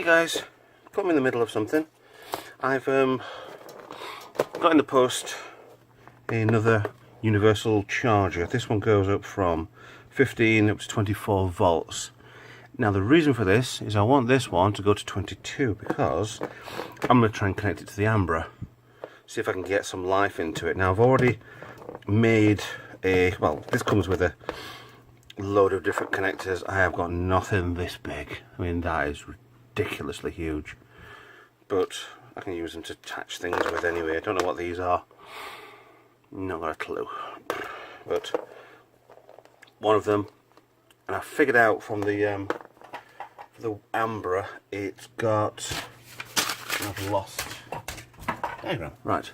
Hi guys, got me in the middle of something. I've got in the post another universal charger. This one goes up from 15 up to 24 volts. Now the reason for this is I want this one to go to 22 because I'm going to try and connect it to the Ambra. See if I can get some life into it. Now I've already made a, well, this comes with a load of different connectors. I have got nothing this big. I mean, that is ridiculously huge, but I can use them to attach things with anyway. I don't know what these are, not got a clue, but one of them, and I figured out from the Ambra, it's got, I've lost, there you go, right,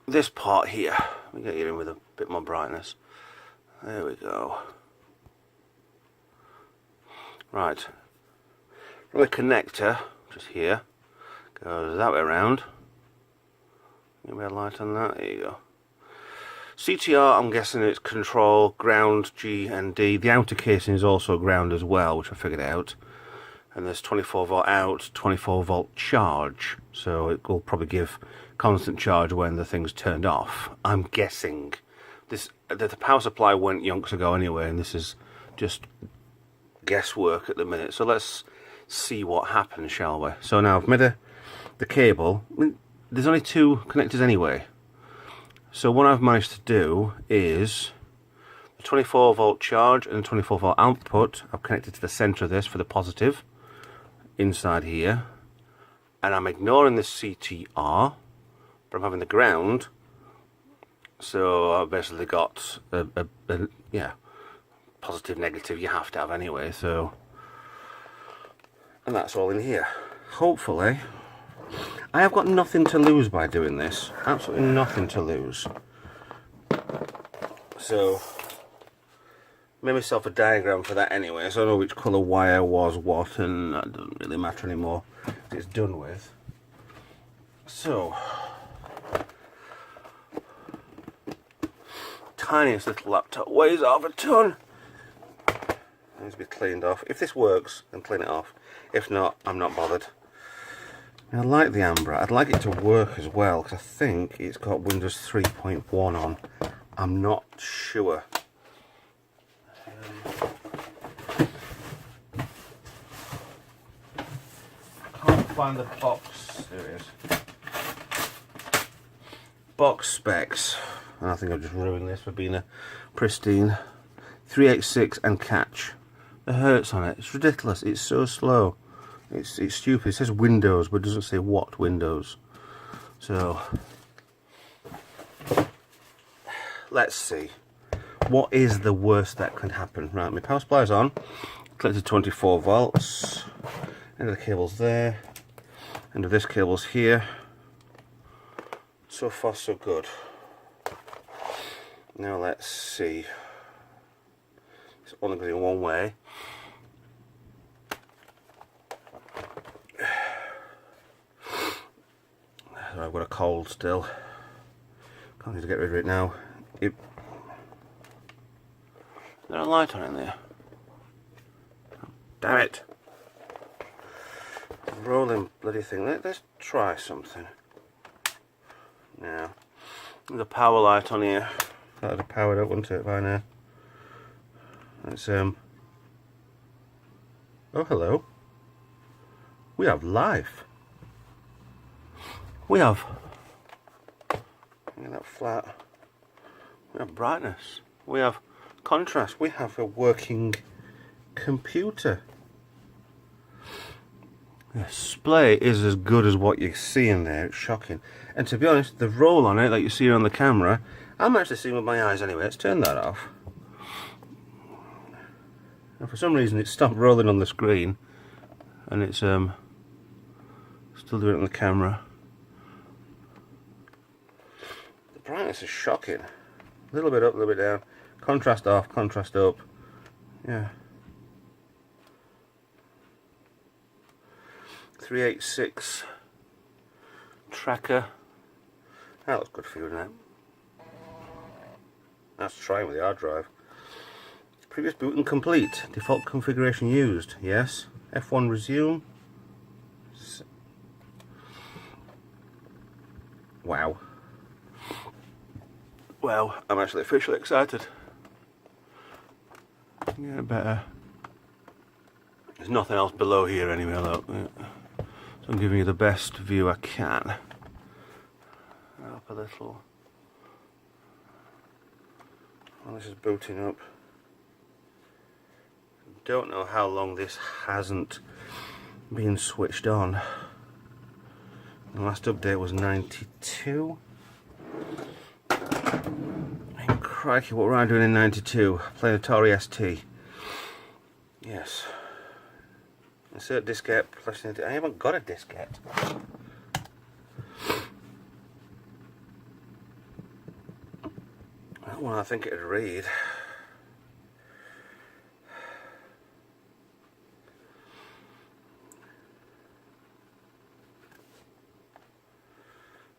this part here. Let me get you in with a bit more brightness. There we go. Right, from the connector, just here, goes that way around. Give me a light on that, there you go. CTR, I'm guessing it's control, ground, G and D. The outer casing is also ground as well, which I figured out. And there's 24 volt out, 24 volt charge. So it will probably give constant charge when the thing's turned off. I'm guessing. The power supply went yonks ago anyway, and this is just guesswork at the minute. So let's see what happens, shall we? So now I've made the cable. I mean, there's only two connectors anyway. So what I've managed to do is the 24 volt charge and the 24 volt output I've connected to the center of this for the positive inside here, and I'm ignoring the CTR, but I'm having the ground. So I've basically got a yeah, positive, negative, you have to have anyway, so, and that's all in here. Hopefully, I have got nothing to lose by doing this, absolutely nothing to lose. So, made myself a diagram for that anyway, so I know which colour wire was what, and that doesn't really matter anymore, it's done with. So, tiniest little laptop, weighs half a ton. Needs to be cleaned off. If this works, then clean it off. If not, I'm not bothered. I like the Ambra. I'd like it to work as well, because I think it's got Windows 3.1 on. I'm not sure. I can't find the box. There it is. Box specs. And I think I've just ruined this for being a pristine 386 and catch. The hertz on it, it's ridiculous. It's so slow. It's stupid. It says Windows, but it doesn't say what Windows. So let's see. What is the worst that can happen? Right, my power supply is on. Connected to 24 volts. End of the cable's there. End of this cable's here. So far, so good. Now let's see. It's only going one way. I've got a cold still. Can't need to get rid of it now. Is there a light on in there? Damn it! Rolling bloody thing. Let's try something. Now, there's a power light on here. That'd have powered up, wouldn't it, by now? Let's oh, hello. We have life. We have, look at that flat. We have brightness. We have contrast. We have a working computer. The display is as good as what you see in there. It's shocking. And to be honest, the roll on it, like you see on the camera, I'm actually seeing with my eyes anyway. Let's turn that off. And for some reason, it stopped rolling on the screen, and it's still doing it on the camera. The brightness is shocking. A little bit up, a little bit down. Contrast off, contrast up. Yeah. 386 tracker. That looks good for you, doesn't it? That's trying with the hard drive. Previous booting complete. Default configuration used. Yes. F1 resume. Wow. Well, I'm actually officially excited. Yeah, better. There's nothing else below here anyway, look. So I'm giving you the best view I can. Up a little. Well, this is booting up. Don't know how long this hasn't been switched on. The last update was 92. And crikey, what were I doing in 92? Playing Atari ST. Yes. Insert diskette, pressing it. I haven't got a diskette. That one I think it'd read.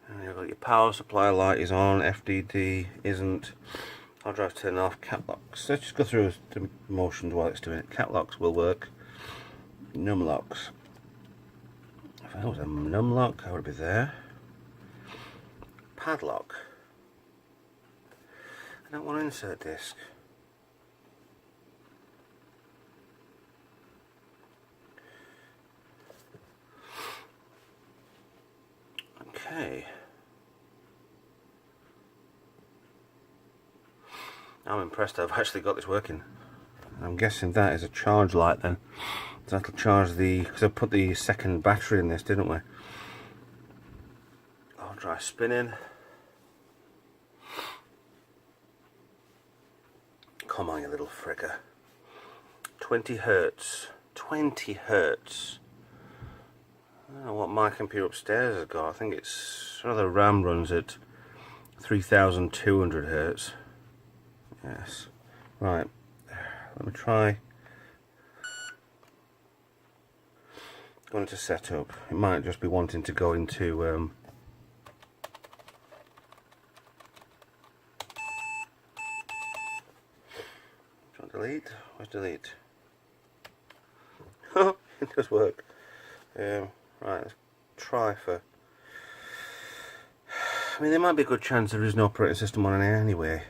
And you've got your power supply light is on, FDD isn't, hard drive turned off, cap locks. Let's just go through the motions while it's doing it. Cap locks will work. Num locks. If there was a num lock, I would be there. Padlock. I don't want to insert disk. Okay. I'm impressed I've actually got this working. I'm guessing that is a charge light then. That'll charge the, because I put the second battery in this, didn't we? I'll try spinning. Come on, you little fricker. 20 hertz. 20 hertz. I don't know what my computer upstairs has got. I think it's, the RAM runs at 3200 hertz. Yes. Right. Let me try. Going to setup. It might just be wanting to go into delete. Where's delete? Oh, it does work. Right, let's try for. I mean, there might be a good chance there is no operating system on it anyway.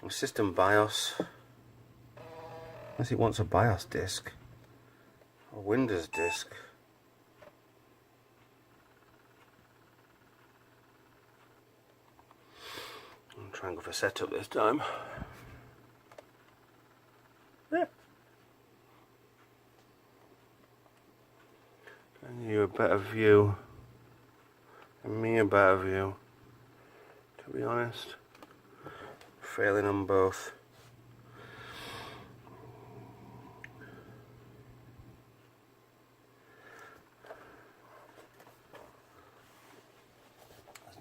System BIOS. Unless it wants a BIOS disk. A Windows disk. I'm trying to go for setup this time. Yeah. Trying to give you a better view. And me a better view. To be honest. Failing on both.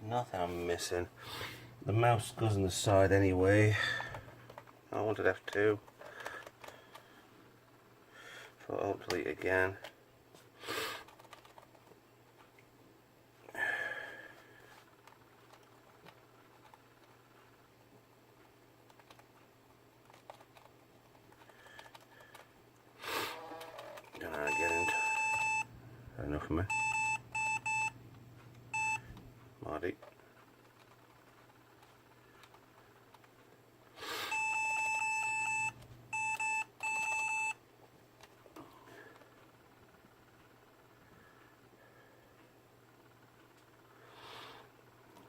Nothing I'm missing. The mouse goes on the side anyway. I wanted F2. So I'll delete again. Don't know how to get into. Enough of me. Marty.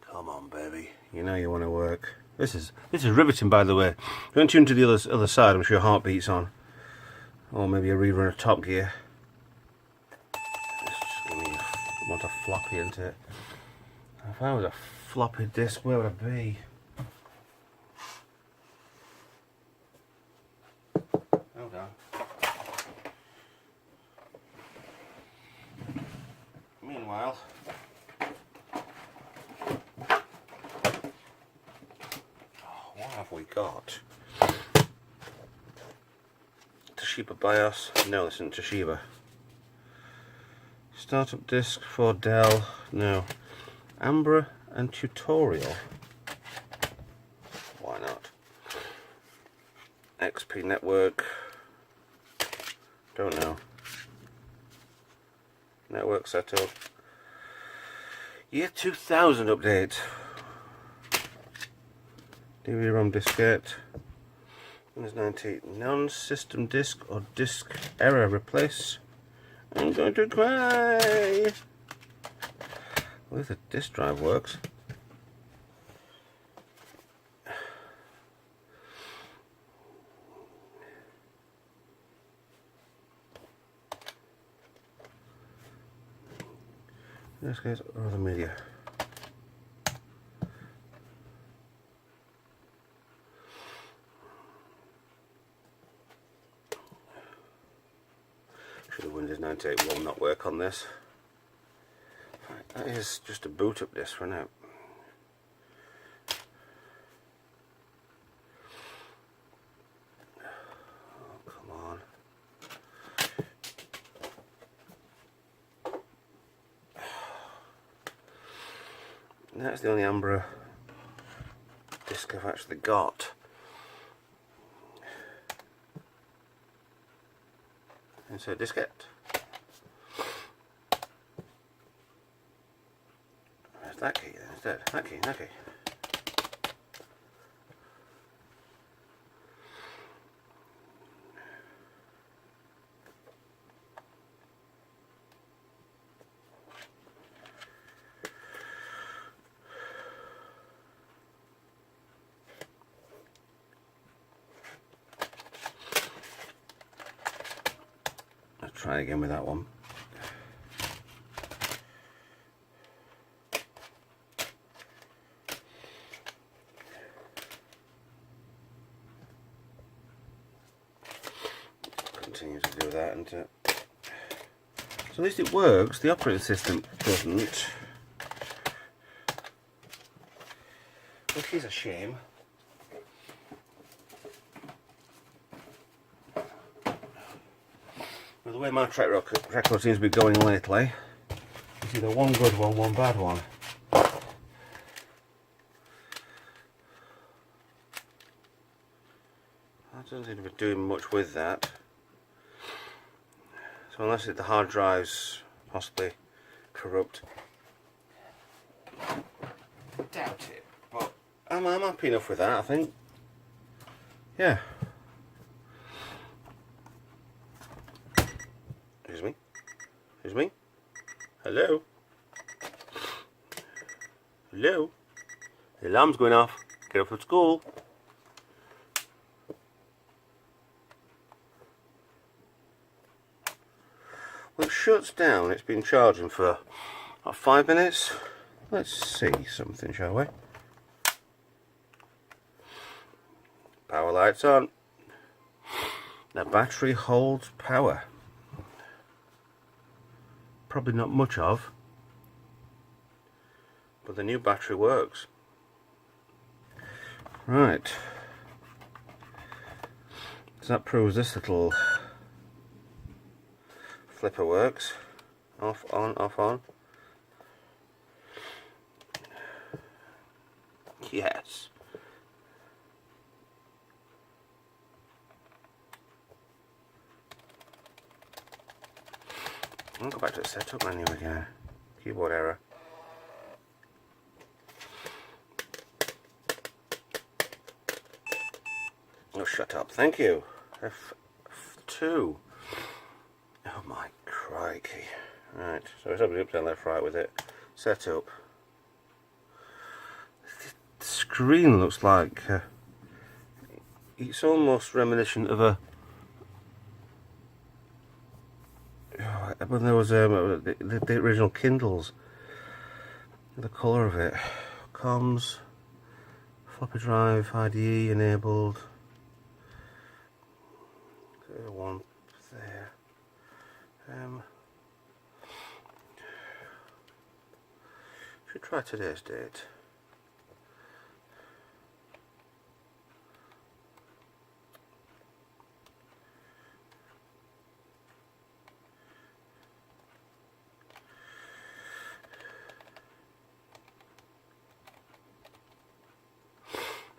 Come on, baby. You know you want to work. This is riveting, by the way. If you want to tune to the other side, I'm sure Heartbeat's on, or maybe a rerun of Top Gear. Just give me want a floppy into it. If I was a floppy disk, where would I be? Hold on. Meanwhile, what have we got? Toshiba BIOS? No, this isn't Toshiba. Startup disk for Dell? No. Ambra and tutorial. Why not? XP network. Don't know. Network setup. Year 2000 update. DVD-ROM diskette. Windows 98 non-system disk or disk error replace. I'm going to cry. Well, if the disk drive works. In this case, other media. Surely Windows 98 will not work on this. Right, that is just a boot up disk for now. Oh, come on. That's the only Ambra disc I've actually got. Insert diskette. Where's that key then instead? That key. Let's try again with that one. Continue to do that until. So at least it works. The operating system doesn't. Which is a shame. Well, the way my track record seems to be going lately, it's either one good one, one bad one. I don't seem to be doing much with that. So unless the hard drive's possibly corrupt. Doubt it, but I'm happy enough with that, I think. Yeah. Excuse me? Hello? Hello? The alarm's going off. Get up for school. Well, it shuts down. It's been charging for about 5 minutes. Let's see something, shall we? Power lights on. The battery holds power. Probably not much of, but the new battery works. Right. So that proves this little flipper works. Off, on, off, on. Yes. I'll go back to the setup menu again. Keyboard error. Oh, shut up. Thank you. F2. Oh my crikey. Right, so it's up, down, left, right with it. Setup. The screen looks like it's almost reminiscent of a. When there was the original Kindles, the colour of it, comms, floppy drive, IDE enabled, one there. Should try today's date.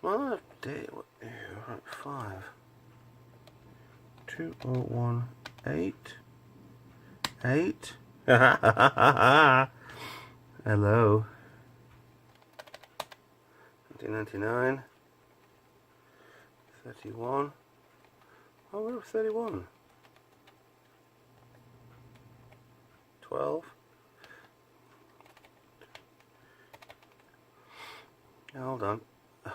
Well, date, right, 5. 2018. 8. Hello. 1999. 31. Oh, we're 31. 12. Hold on.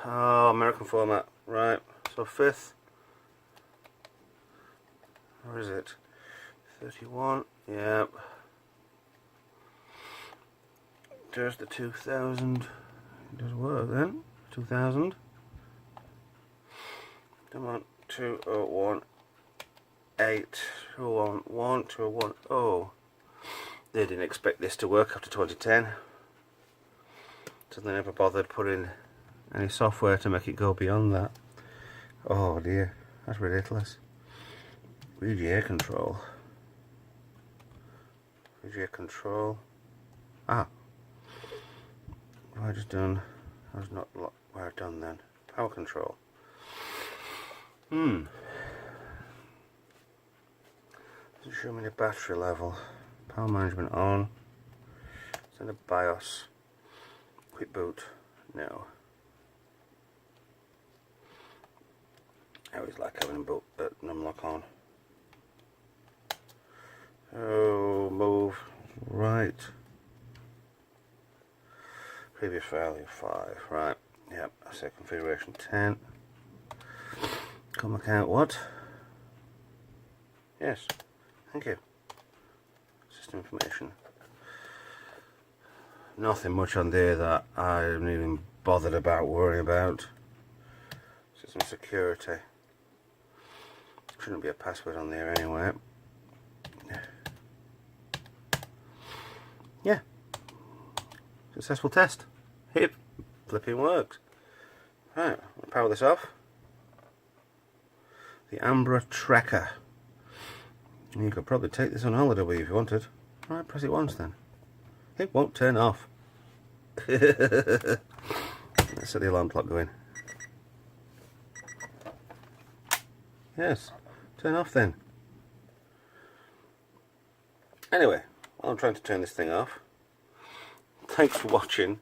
Oh, American format. Right. So 5th. Where is it? 31. Yep. There's the 2000. It does work then. 2000. Come on. 2018. 2011. 2010. Oh. They didn't expect this to work after 2010. So they never bothered putting any software to make it go beyond that. Oh dear. That's ridiculous. VGA control. VGA control. Ah. What have I just done? That was not what I've done then. Power control. Doesn't show me the battery level. Power management on. Send a BIOS. Quick boot. No. I always like having boot numlock on. Oh, move right. Previous value 5. Right. Yep. I say configuration 10. Com account what? Yes. Thank you. System information. Nothing much on there that I haven't even bothered about worrying about. System security. Shouldn't be a password on there anyway. Yeah. Successful test. Hip. Flipping works. Right, I'll power this off. The Ambra Treka. You could probably take this on holiday with you if you wanted. Alright, press it once then. It won't turn off. Let's set the alarm clock going. Yes, turn off then. Anyway, while I'm trying to turn this thing off, thanks for watching.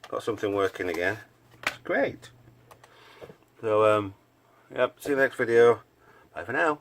Got something working again. It's great. So, yep, see you next video. Bye for now.